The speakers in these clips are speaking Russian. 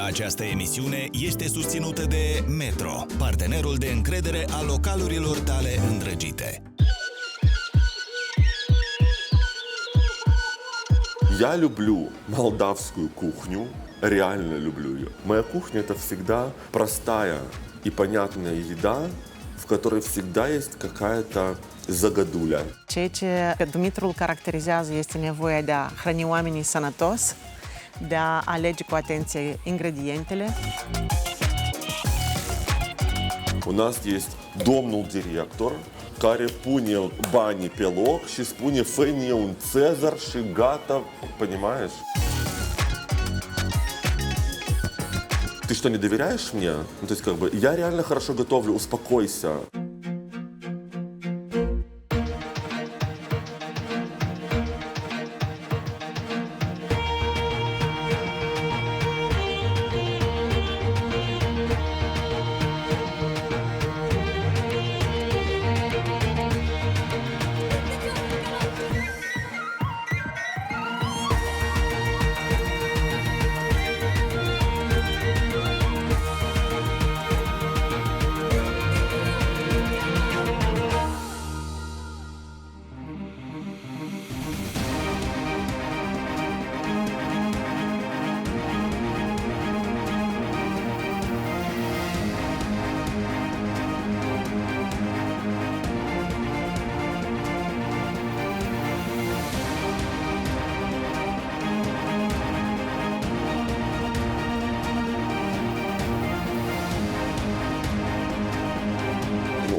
Această emisiune este susținută de Metro, partenerul de încredere al localurilor tale îndrăgite. Я люблю молдавскую кухню, реально люблю ее. Моя кухня – это всегда простая и понятная еда, в которой всегда есть какая-то zagadulea. Ceea ce Dumitru îl caracterizează este nevoia de a hrăni oamenii sănătos, de a alege cu atenție ingredientele. У нас есть domnul director care pune banii pe loc și spune fă-ne un Cezar și gata, понимаешь? Ты что, не доверяешь мне? Ну, то есть, как бы, я реально хорошо готовлю, успокойся.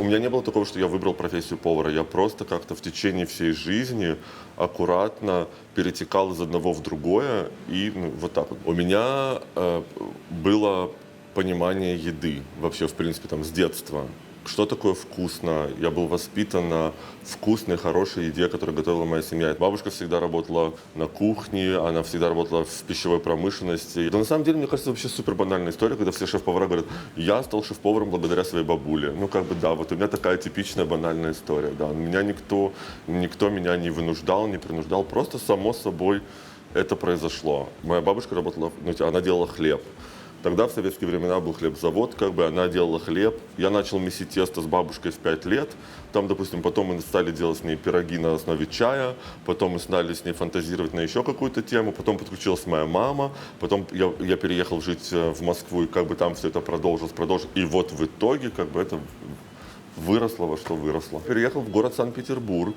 У меня не было такого, что я выбрал профессию повара. Я просто как-то в течение всей жизни аккуратно перетекал из одного в другое. И вот так вот. У меня было понимание еды вообще, в принципе, там, с детства. Что такое вкусно? Я был воспитан на вкусной, хорошей еде, которую готовила моя семья. Бабушка всегда работала на кухне, она всегда работала в пищевой промышленности. Да, на самом деле, мне кажется, вообще супер банальная история, когда все шеф-повара говорят, я стал шеф-поваром благодаря своей бабуле. Ну, как бы, да, вот у меня такая типичная банальная история, да. Меня никто меня не вынуждал, не принуждал, просто само собой это произошло. Моя бабушка работала, она делала хлеб. Тогда в советские времена был хлебзавод, как бы она делала хлеб. Я начал месить тесто с бабушкой в 5 лет. Там, допустим, потом мы стали делать с ней пироги на основе чая. Потом мы стали с ней фантазировать на еще какую-то тему. Потом подключилась моя мама. Потом я переехал жить в Москву, и как бы там все это продолжилось. И вот в итоге как бы это выросло во что выросло. Переехал в город Санкт-Петербург,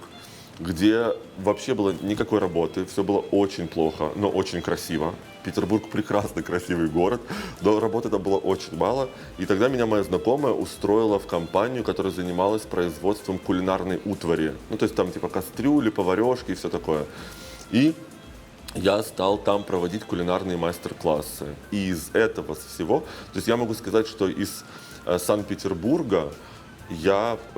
где вообще было никакой работы, все было очень плохо, но очень красиво. Петербург прекрасный, красивый город, но работы там было очень мало. И тогда меня моя знакомая устроила в компанию, которая занималась производством кулинарной утвари. Ну, то есть там типа кастрюли, поварешки и все такое. И я стал там проводить кулинарные мастер-классы. И из этого всего, то есть я могу сказать, что из Санкт-Петербурга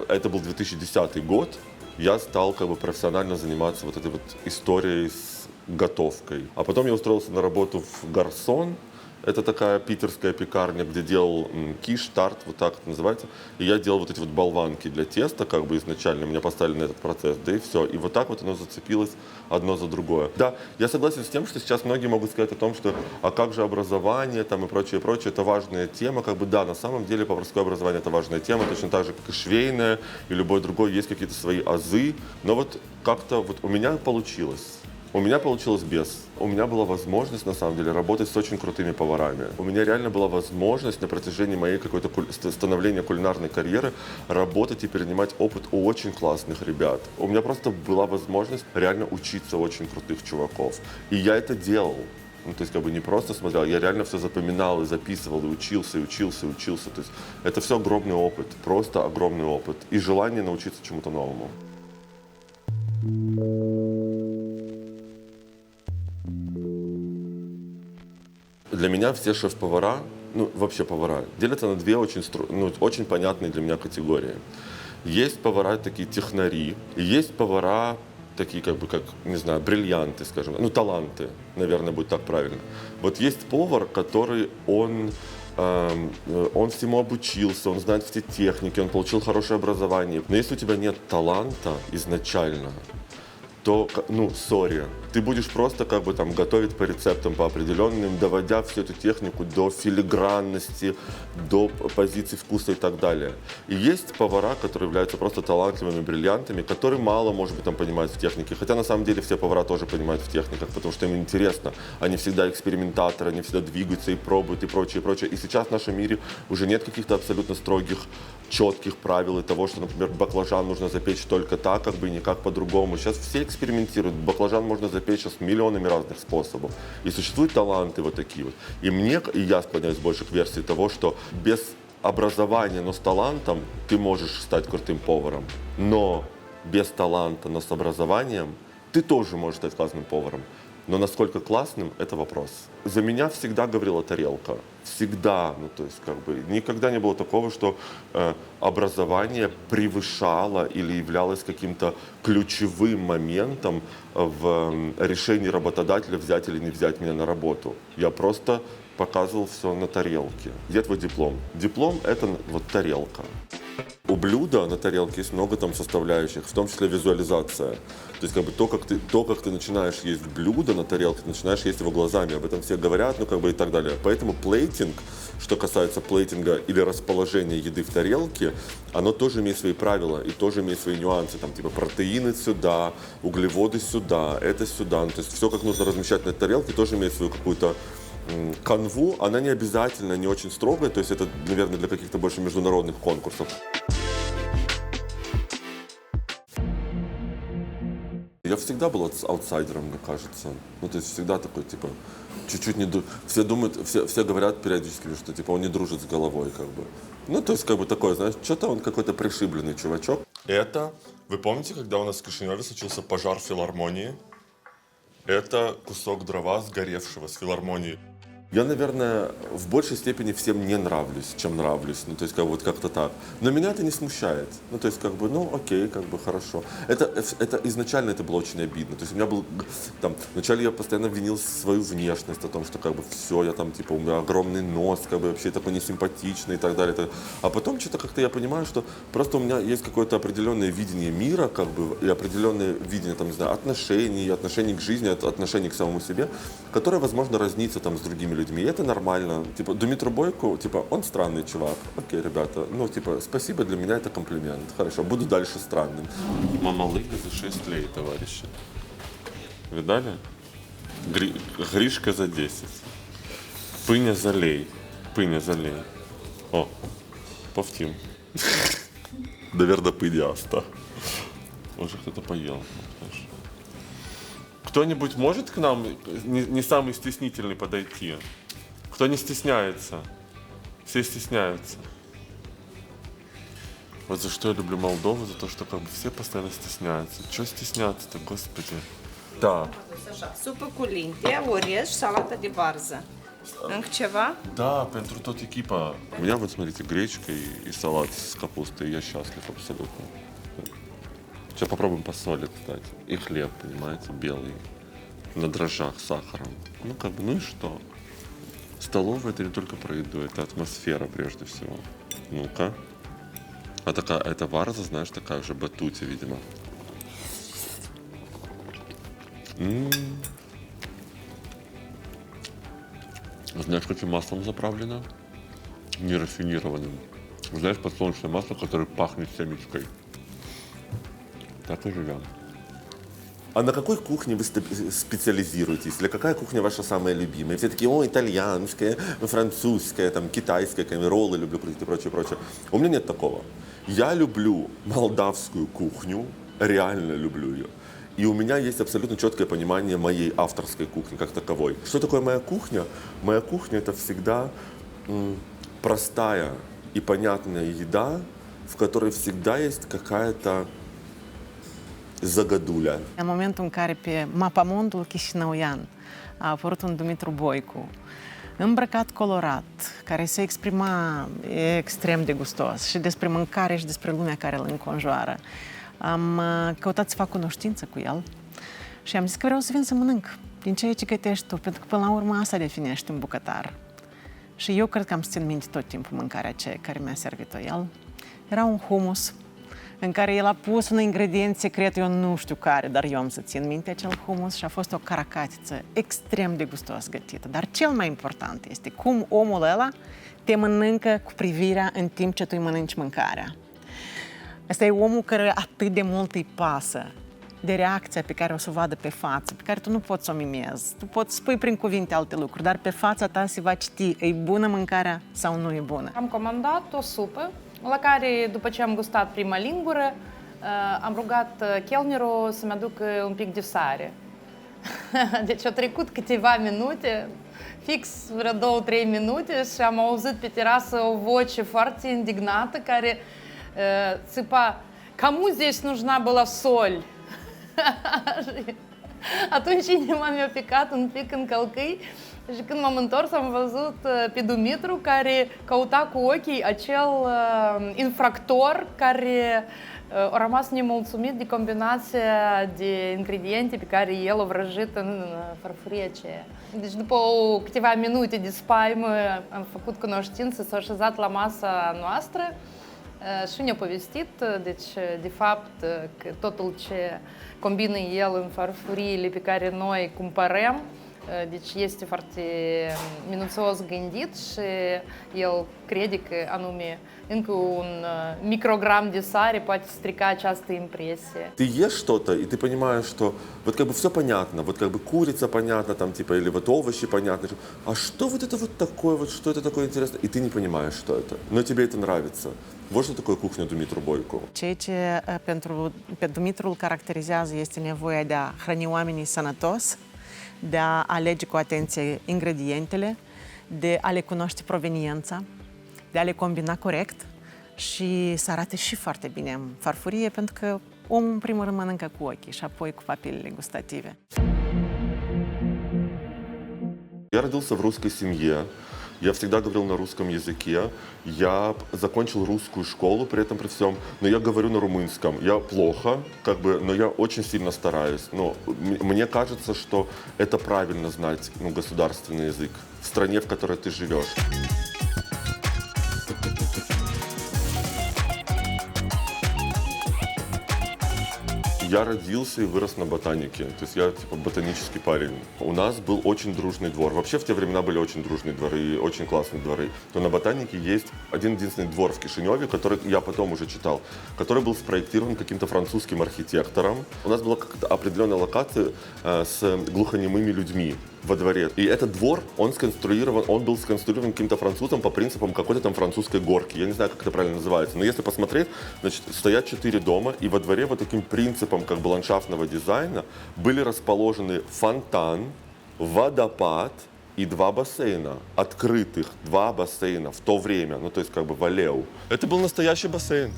это был 2010 год, я стал как бы профессионально заниматься вот этой вот историей с готовкой. А потом я устроился на работу в Гарсон. Это такая питерская пекарня, где делал киш, тарт, вот так это называется. И я делал вот эти вот болванки для теста, как бы изначально. Меня поставили на этот процесс, да и все. И вот так вот оно зацепилось одно за другое. Да, я согласен с тем, что сейчас многие могут сказать о том, что а как же образование там и прочее, прочее. Это важная тема. Как бы да, на самом деле поварское образование это важная тема, точно так же, как и швейное и любое другое. Есть какие-то свои азы. Но вот как-то вот у меня получилось. У меня получилось без. У меня была возможность, на самом деле, работать с очень крутыми поварами. У меня реально была возможность на протяжении моей какой-то становления кулинарной карьеры работать и перенимать опыт у очень классных ребят. У меня просто была возможность реально учиться у очень крутых чуваков. И я это делал. Ну, то есть, как бы не просто смотрел, я реально все запоминал и записывал, и учился, и учился, и учился. То есть, это все огромный опыт, просто огромный опыт. И желание научиться чему-то новому. Для меня все шеф-повара, ну вообще повара, делятся на две очень понятные для меня категории. Есть повара такие технари, и есть повара такие как не знаю, бриллианты, скажем, ну таланты, наверное, будет так правильно. Вот есть повар, который он всему обучился, он знает все техники, он получил хорошее образование. Но если у тебя нет таланта изначально, то, ну, сори, ты будешь просто как бы там готовить по рецептам, по определенным, доводя всю эту технику до филигранности, до позиций вкуса и так далее. И есть повара, которые являются просто талантливыми бриллиантами, которые мало, может быть, там понимают в технике. Хотя на самом деле все повара тоже понимают в техниках, потому что им интересно. Они всегда экспериментаторы, они всегда двигаются и пробуют и прочее, и прочее. И сейчас в нашем мире уже нет каких-то абсолютно строгих, четких правил и того, что, например, баклажан нужно запечь только так, как бы, и никак по-другому. Сейчас все экспериментируют. Баклажан можно запечь сейчас миллионами разных способов. И существуют таланты вот такие вот. И я склоняюсь больше к версии того, что без образования, но с талантом ты можешь стать крутым поваром. Но без таланта, но с образованием ты тоже можешь стать классным поваром. Но насколько классным – это вопрос. За меня всегда говорила тарелка. Всегда. Ну, то есть, как бы, никогда не было такого, что образование превышало или являлось каким-то ключевым моментом в решении работодателя взять или не взять меня на работу. Я просто показывал все на тарелке. Где твой диплом? Диплом – это вот тарелка. У блюда на тарелке есть много там составляющих, в том числе визуализация. То есть как бы то, как ты начинаешь есть блюдо на тарелке, ты начинаешь есть его глазами, об этом все говорят, ну как бы и так далее. Поэтому плейтинг, что касается плейтинга или расположения еды в тарелке, оно тоже имеет свои правила и тоже имеет свои нюансы. Там типа протеины сюда, углеводы сюда, это сюда. Ну, то есть все, как нужно размещать на тарелке, тоже имеет свою какую-то канву. Она не обязательно, не очень строгая, то есть это, наверное, для каких-то больше международных конкурсов. Я всегда был аутсайдером, мне кажется. Ну, то есть всегда такой, типа, чуть-чуть не... Все думают, все говорят периодически, что, типа, он не дружит с головой, как бы. Ну, то есть, как бы такое, знаешь, что-то он какой-то пришибленный чувачок. Это, вы помните, когда у нас в Кишиневе случился пожар в филармонии? Это кусок дрова сгоревшего с филармонии. Я, наверное, в большей степени всем не нравлюсь, чем нравлюсь. Ну, то есть, как бы, вот как-то так. Но меня это не смущает. Ну, то есть, как бы, ну, окей, как бы, хорошо. Это изначально это было очень обидно. То есть, у меня был, там, вначале я постоянно винил свою внешность, о том, что, как бы, все, я там, типа, у меня огромный нос, как бы, вообще такой несимпатичный и так далее. А потом что-то как-то я понимаю, что просто у меня есть какое-то определенное видение мира, как бы, и определенное видение, там, не знаю, отношений к жизни, отношений к самому себе, которое, возможно, разнится, там, с другими людьми. И это нормально. Типа, Дмитру Бойко, типа, он странный чувак. Окей, ребята, ну, типа, спасибо, для меня это комплимент. Хорошо, буду дальше странным. Мамалыга за 6 лей, товарищи. Видали? Гришка за 10. Пыня за лей. Пыня за лей. О, повтим. Наверное, пыняста. Уже кто-то поел. Кто-нибудь может к нам, не самый стеснительный, подойти? Кто не стесняется? Все стесняются. Вот за что я люблю Молдову, за то, что как бы все постоянно стесняются. Чего стесняться-то, господи? Да. Supă cu linte, orez și salată de varză. Încă ceva? Да, pentru tot echipa. У меня вот, смотрите, гречка и салат с капустой. Я счастлив абсолютно. Сейчас попробуем посолить, кстати. И хлеб, понимаете, белый. На дрожжах с сахаром. Ну, как бы, ну и что? Столовая — это не только про еду, это атмосфера прежде всего. Ну-ка. А такая, это варза, знаешь, такая уже батути, видимо. Знаешь, каким маслом заправлено? Нерафинированным. Знаешь, подсолнечное масло, которое пахнет семечкой. Так и живем. А на какой кухне вы специализируетесь? Или какая кухня ваша самая любимая? Все такие, о, итальянская, французская, там, китайская, роллы люблю крутить и прочее, прочее. У меня нет такого. Я люблю молдавскую кухню, реально люблю ее. И у меня есть абсолютно четкое понимание моей авторской кухни как таковой. Что такое моя кухня? Моя кухня — это всегда простая и понятная еда, в которой всегда есть какая-то Zăgădulea. În momentul în care pe mapamondul chișinăuian a apărut un Dumitru Boicu, îmbrăcat colorat, care se exprima extrem de gustos și despre mâncare și despre lumea care îl înconjoară, am căutat să fac cunoștință cu el și am zis că vreau să vin să mănânc din ceea ce gătești tu, pentru că până la urmă asta definește un bucătar. Și eu cred că am să țin minte tot timpul mâncarea aceea care mi-a servit-o el. Era un hummus în care el a pus un ingredient secret, eu nu știu care, dar eu am să țin minte acel hummus și a fost o caracatiță extrem de gustos gătită. Dar cel mai important este cum omul ăla te mănâncă cu privirea în timp ce tu îi mănânci mâncarea. Ăsta e omul care atât de mult îi pasă de reacția pe care o să o vadă pe față, pe care tu nu poți să o mimezi. Tu poți spui prin cuvinte alte lucruri, dar pe fața ta se va citi, e bună mâncarea sau nu e bună. Am comandat o supă, la care, după ce am gustat prima lingură, am rugat chelnerul să-mi aducă un pic de sare. Deci au trecut câteva minute, fix vreo 2-3 minute și am auzit pe terasă o voce foarte indignată care țipa: "Кому здесь нужна была соль?" Atunci inima mi-a picat un pic în călcâi și când m-am întors am văzut pe Dumitru care căuta cu ochii acel infractor care a rămas nemulțumit de combinația de ingrediente pe care el a vrăjit în farfuria aceea. Deci după câteva minute de spaimă am făcut cunoștință, s-a așezat la masa noastră și ne-a povestit, deci, de fapt, că totul ce combină el în farfuriile pe care noi cumpărăm, deci este foarte minuțios gândit și el crede că anume încă un microgram de sare poate strica această импрессия. Ты ешь что-то, и ты понимаешь, что вот как бы все понятно, вот как бы курица понятно, там типа, или вот овощи понятно, а что вот это вот такое, вот что это такое интересное, и ты не понимаешь, что это, но тебе это nравится. Вот что такое кухня Dumitru Boicu. Ceea ce pe Dumitru îl caracterizează este nevoia de a hrăni oamenii sănătos, de a alege cu atenție ingredientele, de a le cunoaște proveniența, de a le combina corect și să arate și foarte bine în farfurie, pentru că omul în primul rând mănâncă cu ochii și apoi cu papilele gustative. Я родился в русской семье, я всегда говорил на русском языке, я закончил русскую школу при этом при всем, но я говорю на румынском. Я плохо, как бы, но я очень сильно стараюсь. Но мне кажется, что это правильно знать, государственный язык в стране, в которой ты живешь. Я родился и вырос на ботанике, то есть я типа ботанический парень. У нас был очень дружный двор. Вообще в те времена были очень дружные дворы и очень классные дворы. Но на ботанике есть один-единственный двор в Кишиневе, который я потом уже читал, который был спроектирован каким-то французским архитектором. У нас была какая-то определенная локация с глухонемыми людьми во дворе. И этот двор, он был сконструирован каким-то французом по принципам какой-то там французской горки. Я не знаю, как это правильно называется. Но если посмотреть, значит, стоят 4 дома, и во дворе вот таким принципом как бы ландшафтного дизайна были расположены фонтан, водопад и 2 бассейна. Открытых 2 бассейна в то время, ну то есть как бы в Алеу. Это был настоящий бассейн.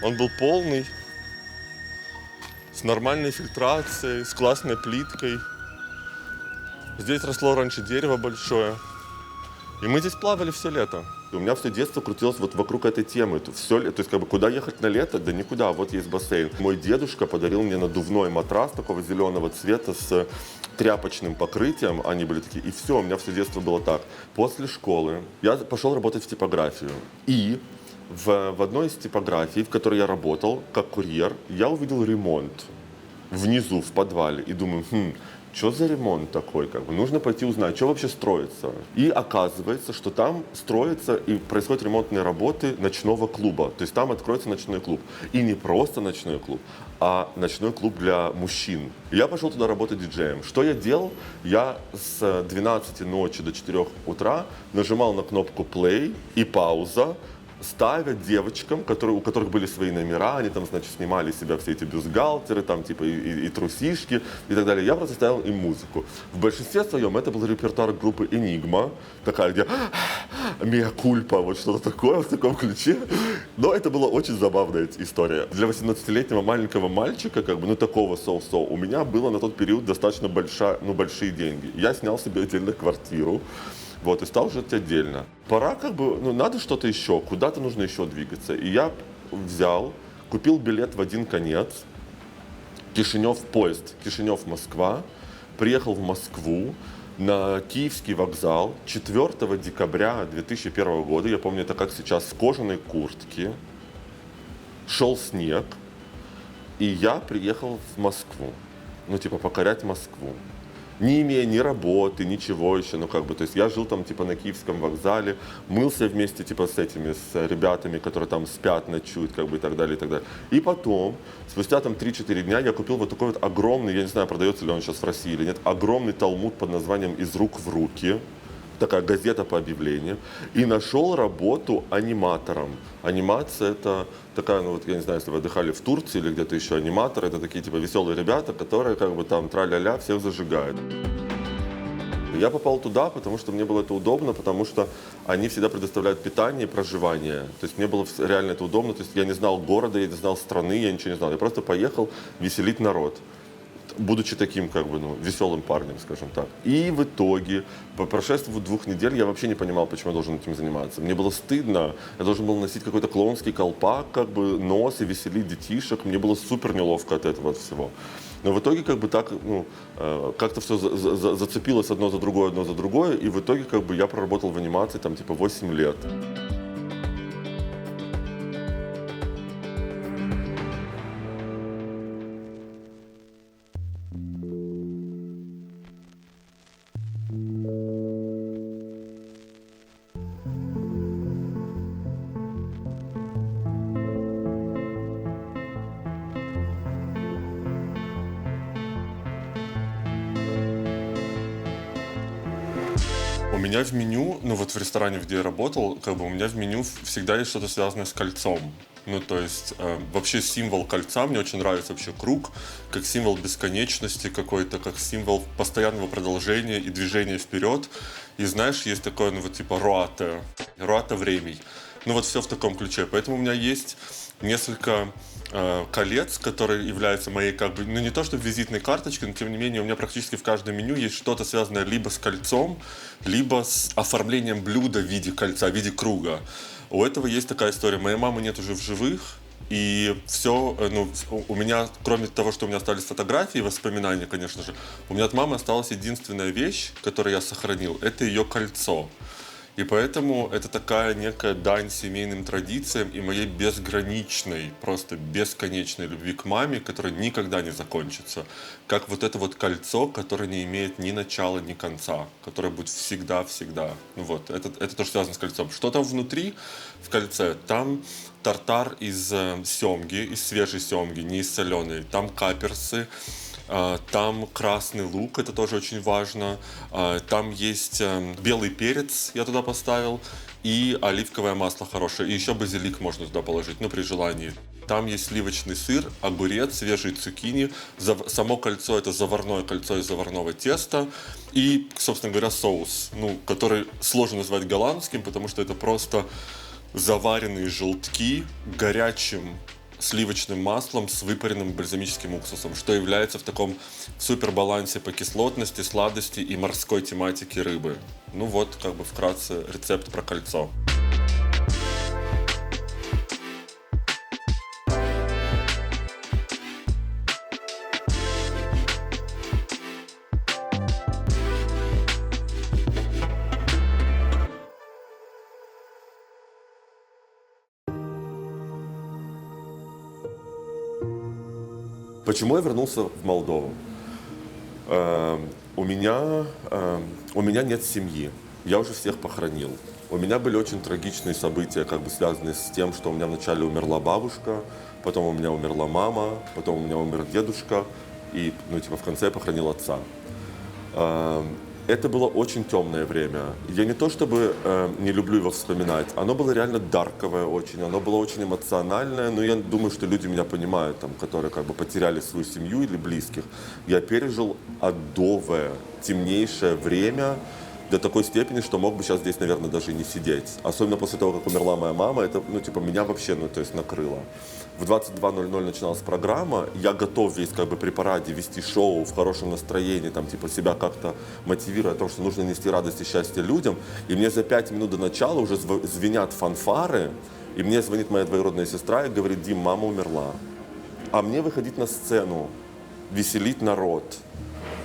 Он был полный, с нормальной фильтрацией, с классной плиткой. Здесь росло раньше дерево большое, и мы здесь плавали все лето. У меня все детство крутилось вот вокруг этой темы. То есть как бы куда ехать на лето? Да никуда, вот есть бассейн. Мой дедушка подарил мне надувной матрас такого зеленого цвета с тряпочным покрытием, они были такие, и все, у меня все детство было так. После школы я пошел работать в типографию, и в одной из типографий, в которой я работал как курьер, я увидел ремонт внизу, в подвале, и думаю, что за ремонт такой? Как бы нужно пойти узнать, что вообще строится. И оказывается, что там строятся и происходят ремонтные работы ночного клуба. То есть там откроется ночной клуб. И не просто ночной клуб, а ночной клуб для мужчин. И я пошел туда работать диджеем. Что я делал? Я с 12 ночи до 4 утра нажимал на кнопку play и пауза, ставя девочкам, у которых были свои номера, они там, значит, снимали с себя все эти бюстгальтеры, там, типа, и трусишки, и так далее. Я просто ставил им музыку. В большинстве своем это был репертуар группы Enigma, такая, где «Меа кульпа», вот что-то такое в таком ключе. Но это была очень забавная история. Для 18-летнего маленького мальчика, как бы, ну, такого соу-соу, у меня было на тот период достаточно большие деньги. Я снял себе отдельно квартиру. Вот, и стал жить отдельно. Пора как бы, надо что-то еще, куда-то нужно еще двигаться. И я купил билет в один конец, поезд Кишинев-Москва, приехал в Москву на Киевский вокзал 4 декабря 2001 года, я помню это как сейчас, в кожаной куртке, шел снег, и я приехал в Москву, ну, типа, покорять Москву. Не имея ни работы, ничего еще, ну, как бы, то есть я жил там, типа, на Киевском вокзале, мылся вместе, типа, с ребятами, которые там спят, ночуют, как бы, и так далее, и так далее. И потом, спустя там 3-4 дня, я купил вот такой вот огромный, я не знаю, продается ли он сейчас в России или нет, огромный талмуд под названием «Из рук в руки», такая газета по объявлениям, и нашел работу аниматором. Анимация — это такая, ну вот, я не знаю, если вы отдыхали в Турции или где-то еще, аниматоры — это такие, типа, веселые ребята, которые, как бы, там, тра-ля-ля, всех зажигают. Я попал туда, потому что мне было это удобно, потому что они всегда предоставляют питание и проживание. То есть мне было реально это удобно, то есть я не знал города, я не знал страны, я ничего не знал. Я просто поехал веселить народ, будучи таким, как бы, ну, веселым парнем, скажем так. И в итоге, по прошествии 2 недель, я вообще не понимал, почему я должен этим заниматься. Мне было стыдно, я должен был носить какой-то клоунский колпак, как бы, нос и веселить детишек. Мне было супер неловко от этого всего. Но в итоге, как бы, так, ну, как-то все зацепилось одно за другое, и в итоге, как бы, я проработал в анимации, там, типа, 8 лет. У меня в меню, ну вот в ресторане, где я работал, как бы у меня в меню всегда есть что-то связанное с кольцом. Ну, то есть, вообще символ кольца, мне очень нравится вообще круг, как символ бесконечности какой-то, как символ постоянного продолжения и движения вперед. И знаешь, есть такое, ну вот типа руата времени. Ну вот все в таком ключе. Поэтому у меня есть несколько колец, которые являются моей, как бы, ну не то что визитной карточкой, но тем не менее у меня практически в каждом меню есть что-то связанное либо с кольцом, либо с оформлением блюда в виде кольца, в виде круга. У этого есть такая история. Моей мамы нет уже в живых, и все, ну, у меня, кроме того, что у меня остались фотографии, воспоминания, конечно же, у меня от мамы осталась единственная вещь, которую я сохранил, это ее кольцо. И поэтому это такая некая дань семейным традициям и моей безграничной, просто бесконечной любви к маме, которая никогда не закончится. Как вот это вот кольцо, которое не имеет ни начала, ни конца, которое будет всегда-всегда. Ну вот, это тоже связано с кольцом. Что там внутри в кольце? Там тартар из семги, из свежей семги, не из соленой. Там каперсы. Там красный лук, это тоже очень важно. Там есть белый перец, я туда поставил, и оливковое масло хорошее. И еще базилик можно туда положить, ну, при желании. Там есть сливочный сыр, огурец, свежие цукини. Само кольцо — это заварное кольцо из заварного теста. И, собственно говоря, соус, ну, который сложно назвать голландским, потому что это просто заваренные желтки горячим сливочным маслом с выпаренным бальзамическим уксусом, что является в таком супербалансе по кислотности, сладости и морской тематике рыбы. Ну вот, как бы вкратце рецепт про кольцо. Почему я вернулся в Молдову? У меня нет семьи. Я уже всех похоронил. У меня были очень трагичные события, как бы связанные с тем, что у меня вначале умерла бабушка, потом у меня умерла мама, потом у меня умер дедушка, и, ну, типа, в конце я похоронил отца. Это было очень темное время. Я не то чтобы не люблю его вспоминать, оно было реально дарковое очень, оно было очень эмоциональное, но я думаю, что люди меня понимают, там, которые как бы потеряли свою семью или близких. Я пережил адовое, темнейшее время до такой степени, что мог бы сейчас здесь, наверное, даже и не сидеть. Особенно после того, как умерла моя мама, это, ну, типа, меня вообще, ну, то есть, накрыло. В 22:00 начиналась программа, я готов весь, как бы, при параде вести шоу в хорошем настроении, там, типа, себя как-то мотивируя о том, что нужно нести радость и счастье людям. И мне за 5 минут до начала уже звенят фанфары, и мне звонит моя двоюродная сестра и говорит: Дим, мама умерла. А мне выходить на сцену, веселить народ,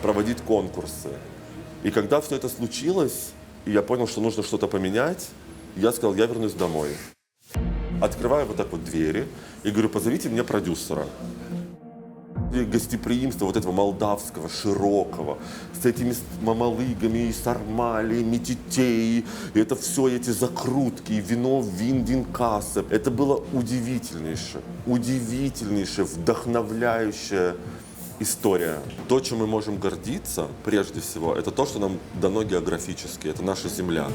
проводить конкурсы. И когда все это случилось, и я понял, что нужно что-то поменять, я сказал: я вернусь домой. Открываю вот так вот двери и говорю, позовите мне продюсера. И гостеприимство вот этого молдавского, широкого, с этими мамалыгами, сармали, метитеи, и это все эти закрутки, вино, виндинкасы. Это было удивительнейшее, вдохновляющее история. То, чем мы можем гордиться, прежде всего, это то, что нам дано географически, это наша земля.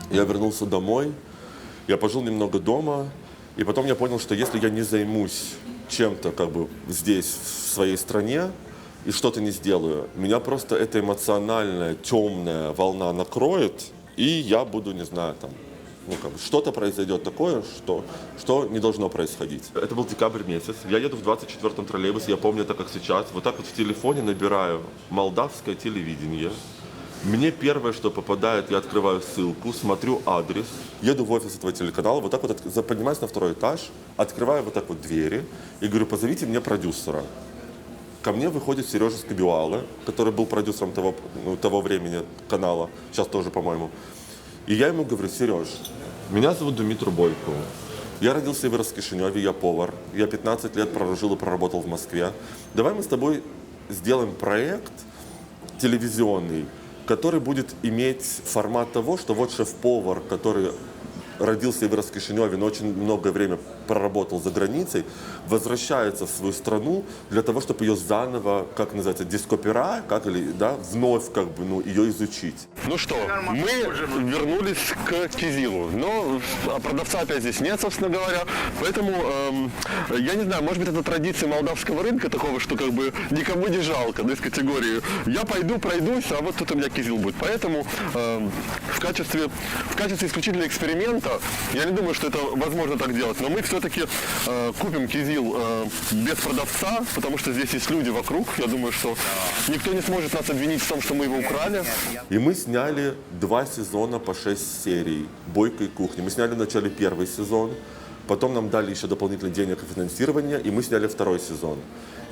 Я вернулся домой, я пожил немного дома, и потом я понял, что если я не займусь чем-то как бы здесь, в своей стране, и что-то не сделаю, меня просто эта эмоциональная, темная волна накроет, и я буду, не знаю, там, что-то произойдет такое, что не должно происходить. Это был декабрь месяц. Я еду в 24-м троллейбусе, я помню это как сейчас. Вот так вот в телефоне набираю молдавское телевидение. Мне первое, что попадает, я открываю ссылку, смотрю адрес, еду в офис этого телеканала, вот так вот поднимаюсь на второй этаж, открываю вот так вот двери и говорю, позовите мне продюсера. Ко мне выходит Сережа Скобиуала, который был продюсером того времени канала, сейчас тоже, по-моему. И я ему говорю, Сереж, меня зовут Думитру Бойко. Я родился и вырос в Кишиневе, я повар. Я 15 лет прожил и проработал в Москве. Давай мы с тобой сделаем проект телевизионный, который будет иметь формат того, что вот шеф-повар, который родился и вырос в Кишиневе, но очень многое время проработал за границей, возвращается в свою страну для того, чтобы ее заново, как называется, дископера, вновь ее изучить. Ну что, мы вернулись к кизилу, но продавца опять здесь нет, собственно говоря, поэтому, я не знаю, может быть, это традиция молдавского рынка такого, что как бы никому не жалко, из категории «я пойду, пройдусь, а вот тут у меня кизил будет». Поэтому в качестве исключительного эксперимента, я не думаю, что это возможно так делать, но мы все-таки купим кизил без продавца, потому что здесь есть люди вокруг, я думаю, что никто не сможет нас обвинить в том, что мы его украли. И мы сняли 2 сезона по 6 серий «Бойкой кухни». Мы сняли в начале 1 сезон, потом нам дали еще дополнительные денег и финансирование, и мы сняли 2 сезон.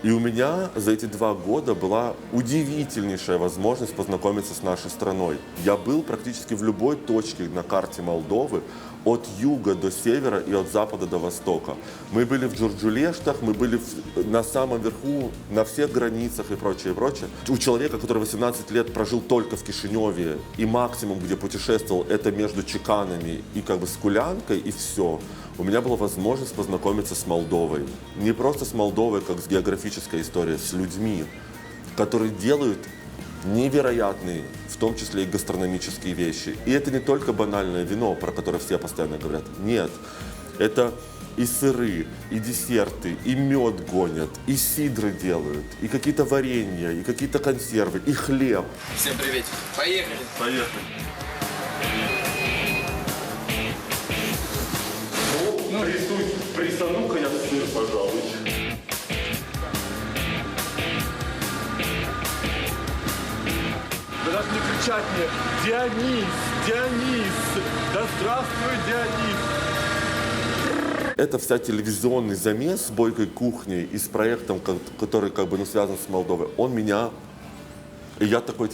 И у меня за эти 2 года была удивительнейшая возможность познакомиться с нашей страной. Я был практически в любой точке на карте Молдовы, от юга до севера и от запада до востока. Мы были в Джурджулештах, мы были на самом верху, на всех границах и прочее, прочее. У человека, который 18 лет прожил только в Кишиневе, и максимум, где путешествовал, это между Чеканами и с Кулянкой, и все. У меня была возможность познакомиться с Молдовой. Не просто с Молдовой, как с географической историей, с людьми, которые делают невероятные, в том числе и гастрономические вещи. И это не только банальное вино, про которое все постоянно говорят. Нет, это и сыры, и десерты, и мед гонят, и сидры делают, и какие-то варенья, и какие-то консервы, и хлеб. Всем привет. Поехали. Поехали. Ну, присану-ка я сыр, пожалуй. Да даже не кричать мне «Дионис! Дионис! Да здравствуй, Дионис!» Это вся телевизионный замес с «Бойкой кухней» и с проектом, который связан с Молдовой, он меня... И я такой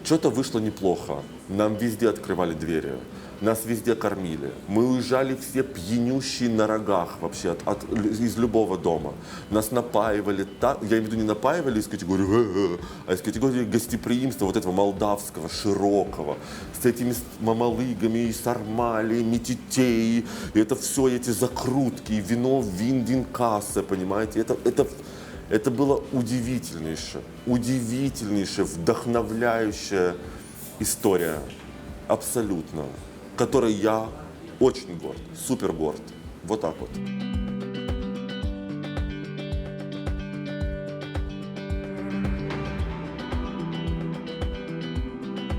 что-то вышло неплохо. Нам везде открывали двери. Нас везде кормили. Мы уезжали все пьянющие на рогах вообще из любого дома. Нас напаивали, я имею в виду не напаивали из категории, а из категории гостеприимства вот этого молдавского, широкого, с этими мамалыгами, сармали, метитеи, и это все эти закрутки, вино, виндинкасы, понимаете, это было удивительнейшая, вдохновляющая история, абсолютно, которой я очень горд, супер горд. Вот так вот.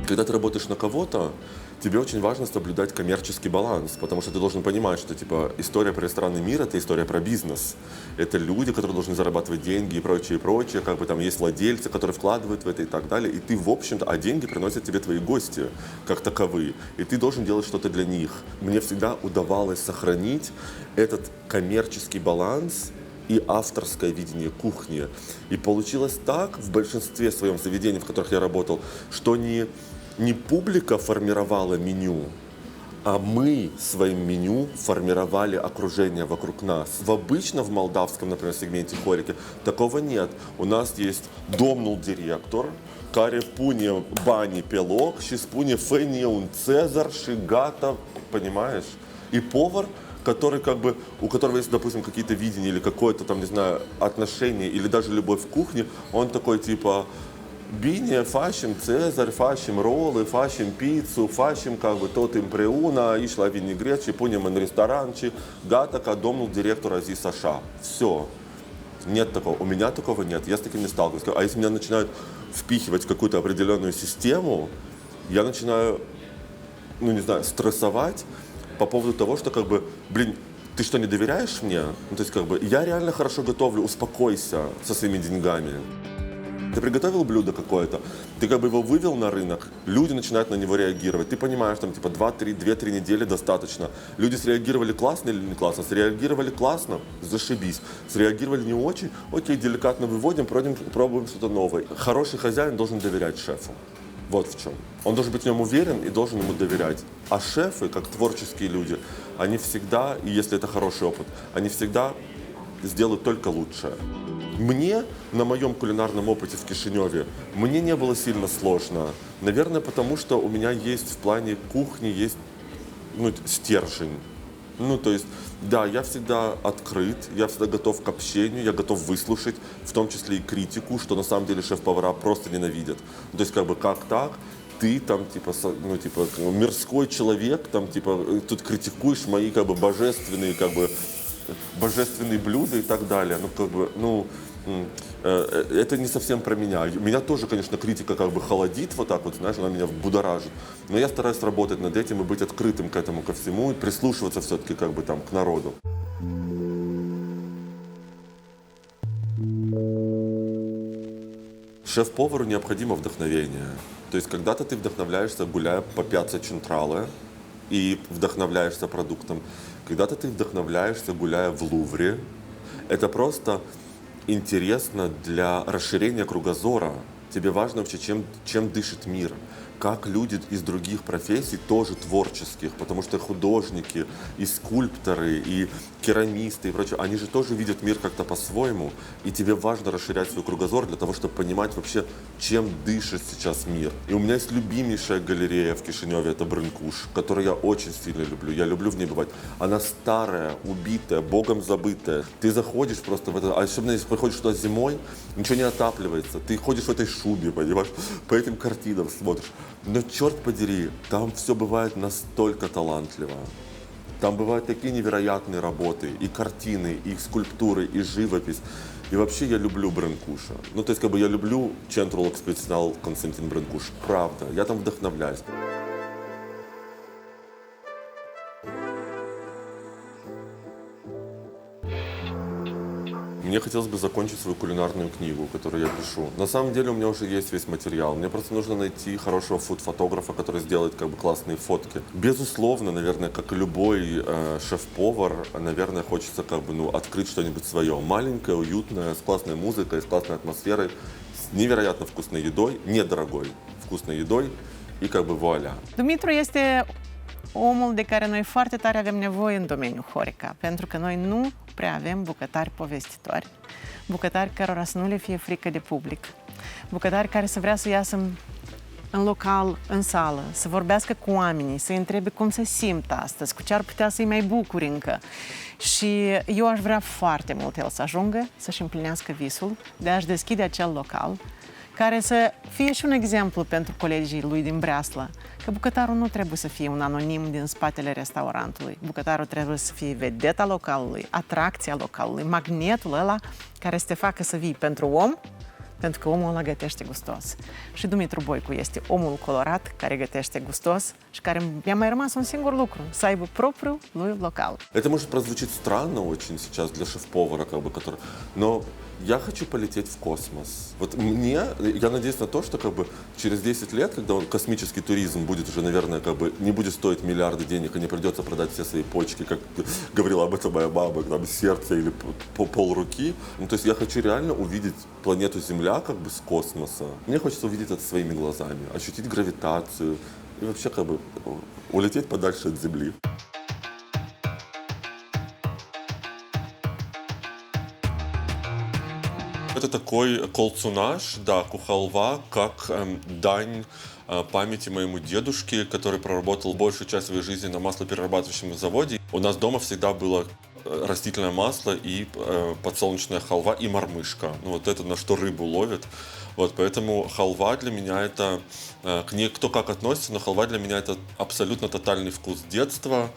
Когда ты работаешь на кого-то, тебе очень важно соблюдать коммерческий баланс, потому что ты должен понимать, что история про ресторанный мир — это история про бизнес. Это люди, которые должны зарабатывать деньги и прочее, там есть владельцы, которые вкладывают в это и так далее. И ты, в общем-то, а деньги приносят тебе твои гости, как таковые. И ты должен делать что-то для них. Мне всегда удавалось сохранить этот коммерческий баланс и авторское видение кухни. И получилось так в большинстве своем заведений, в которых я работал, что не публика формировала меню, а мы своим меню формировали окружение вокруг нас. Обычно в молдавском, например, сегменте хорики такого нет. У нас есть домнул директор, care pune banii pe loc și spune fă un Цезарь, Шигата, понимаешь? И повар, который как бы, у которого есть, допустим, какие-то видения или какое-то там, не знаю, отношение или даже любовь к кухне, он такой типа bine, facem Цезарь, facem роллы, facem пиццу, facem как бы tot împreună, aici la vinigret și punem în ресторан, și gata ca domnul director a zis așa. Все. Нет такого. У меня такого нет. Я с таким не сталкиваюсь. А если меня начинают впихивать в какую-то определенную систему, я начинаю, ну не знаю, стрессовать по поводу того, что как бы, блин, ты что, не доверяешь мне? Ну, то есть как бы, я реально хорошо готовлю, успокойся со своими деньгами. Ты приготовил блюдо какое-то, ты как бы его вывел на рынок, люди начинают на него реагировать. Ты понимаешь, там типа 2-3 недели достаточно. Люди среагировали классно или не классно? Среагировали классно, зашибись. Среагировали не очень, окей, деликатно выводим, пробуем что-то новое. Хороший хозяин должен доверять шефу. Вот в чем. Он должен быть в нем уверен и должен ему доверять. А шефы, как творческие люди, они всегда, и если это хороший опыт, они всегда сделают только лучшее. Мне на моем кулинарном опыте в Кишиневе мне не было сильно сложно. Наверное, потому что у меня есть в плане кухни есть стержень. Ну, то есть, да, я всегда открыт, я всегда готов к общению, я готов выслушать, в том числе и критику, что на самом деле шеф-повара просто ненавидят. То есть, как бы, как так? Ты там, типа, мирской человек, там, типа, тут критикуешь мои, как бы, божественные блюда и так далее. Ну, как бы, это не совсем про меня. Меня тоже, конечно, критика как бы холодит вот так вот, знаешь, она меня будоражит. Но я стараюсь работать над этим и быть открытым к этому, ко всему, и прислушиваться все-таки как бы там к народу. Шеф-повару необходимо вдохновение. То есть когда-то ты вдохновляешься, гуляя по Пьяцца Централе, и вдохновляешься продуктом. Когда-то ты вдохновляешься, гуляя в Лувре. Это просто интересно для расширения кругозора. Тебе важно вообще, чем дышит мир. Как люди из других профессий, тоже творческих, потому что художники, и скульпторы, и керамисты, и прочее, они же тоже видят мир как-то по-своему. И тебе важно расширять свой кругозор для того, чтобы понимать вообще, чем дышит сейчас мир. И у меня есть любимейшая галерея в Кишиневе, это Брынкуш, которую я очень сильно люблю. Я люблю в ней бывать. Она старая, убитая, богом забытая. Ты заходишь просто в это, а особенно если приходишь туда зимой, ничего не отапливается. Ты ходишь в этой шубе, понимаешь, по этим картинам смотришь. Но черт подери, там все бывает настолько талантливо. Там бывают такие невероятные работы, и картины, и скульптуры, и живопись. И вообще я люблю Брынкуша. Ну, то есть, как бы я люблю Центрул Экспедиционал Константин Брынкуш. Правда, я там вдохновляюсь. Мне хотелось бы закончить свою кулинарную книгу, которую я пишу. На самом деле у меня уже есть весь материал. Мне просто нужно найти хорошего фуд-фотографа, который сделает как бы классные фотки. Безусловно, наверное, как и любой шеф-повар, наверное, хочется как бы, открыть что-нибудь свое. Маленькое, уютное, с классной музыкой, с классной атмосферой, с невероятно вкусной едой, недорогой вкусной едой и как бы вуаля. Dumitru este omul de care noi foarte tare avem nevoie în domeniul Horeca, pentru că noi nu prea avem bucătari povestitori, bucătari cărora să nu le fie frică de public, bucătari care să vrea să iasă în local, în sală, să vorbească cu oamenii, să-i întrebe cum se simt astăzi, cu ce ar putea să-i mai bucuri încă. Și eu aș vrea foarte mult el să ajungă, să-și împlinească visul de a-și deschide acel local, care să fie și un exemplu pentru colegii lui din Breasla, că bucătarul nu trebuie să fie un anonim din spatele restaurantului. Bucătarul trebuie să fie vedeta localului, atracția localului, magnetul ăla care să te facă să vii pentru om, pentru că omul ăla gătește gustos. Și Dumitru Boicu este omul colorat care gătește gustos și care mi-a mai rămas un singur lucru, să aibă propriul lui local. Это может прозвучить странно очень сейчас для шеф-повара, как бы, который... Но Я хочу полететь в космос. Вот я надеюсь на то, что как бы через 10 лет, когда космический туризм будет уже, наверное, как бы не будет стоить миллиарды денег, и не придется продать все свои почки, как говорила об этом моя мама, там, сердце или полруки. Ну, то есть я хочу реально увидеть планету Земля как бы с космоса. Мне хочется увидеть это своими глазами, ощутить гравитацию и вообще как бы улететь подальше от Земли. Это такой колцунаш, да, кухалва, как дань памяти моему дедушке, который проработал большую часть своей жизни на маслоперерабатывающем заводе. У нас дома всегда было растительное масло и подсолнечная халва и мормышка. Ну, вот это на что рыбу ловят. Вот, поэтому халва для меня это, к ней кто как относится, но халва для меня это абсолютно тотальный вкус детства,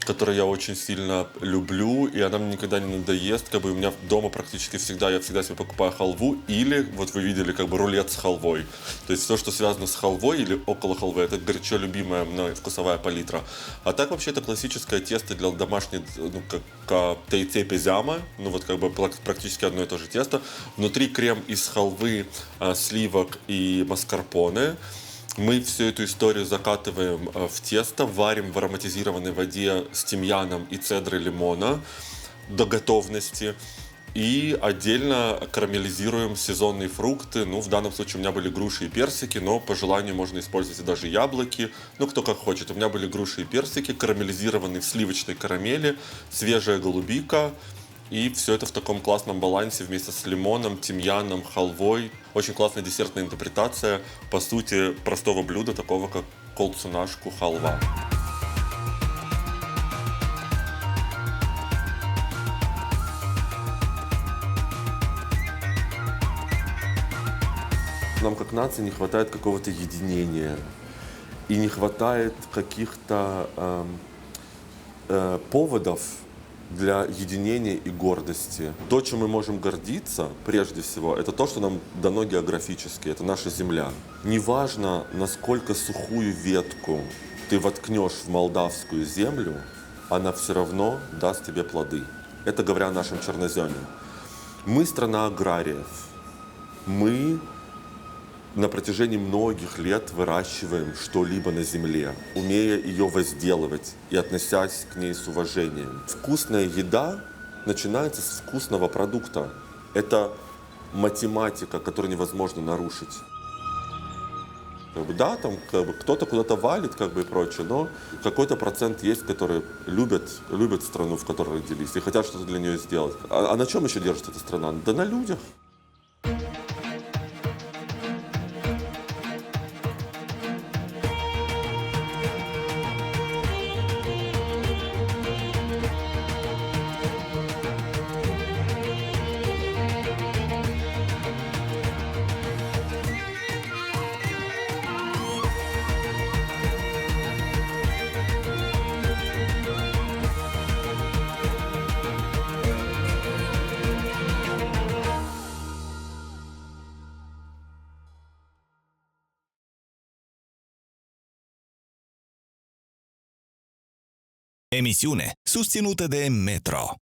который я очень сильно люблю, и она мне никогда не надоест. Как бы у меня дома практически всегда, я всегда себе покупаю халву, или, вот вы видели, как бы рулет с халвой. То есть все, что связано с халвой или около халвы, это горячо любимая мной вкусовая палитра. А так вообще это классическое тесто для домашней, ну, как тейце пезяма, ну вот как бы практически одно и то же тесто. Внутри крем из халвы, сливок и маскарпоне. Мы всю эту историю закатываем в тесто, варим в ароматизированной воде с тимьяном и цедрой лимона до готовности. И отдельно карамелизируем сезонные фрукты. Ну, в данном случае у меня были груши и персики, но по желанию можно использовать и даже яблоки. Ну, кто как хочет. У меня были груши и персики, карамелизированные в сливочной карамели, свежая голубика. И все это в таком классном балансе вместе с лимоном, тимьяном, халвой. Очень классная десертная интерпретация, по сути, простого блюда, такого как колцунаш кухалва. Нам как нации не хватает какого-то единения. И не хватает каких-то поводов для единения и гордости. То, чем мы можем гордиться, прежде всего, это то, что нам дано географически, это наша земля. Неважно, насколько сухую ветку ты воткнешь в молдавскую землю, она все равно даст тебе плоды. Это говоря о нашем черноземе. Мы страна аграриев. Мы на протяжении многих лет выращиваем что-либо на земле, умея ее возделывать и относясь к ней с уважением. Вкусная еда начинается с вкусного продукта. Это математика, которую невозможно нарушить. Да, там кто-то куда-то валит, и прочее, но какой-то процент есть, которые любят страну, в которой родились, и хотят что-то для нее сделать. А на чем еще держится эта страна? Да на людях. Emisiune susținută de Metro.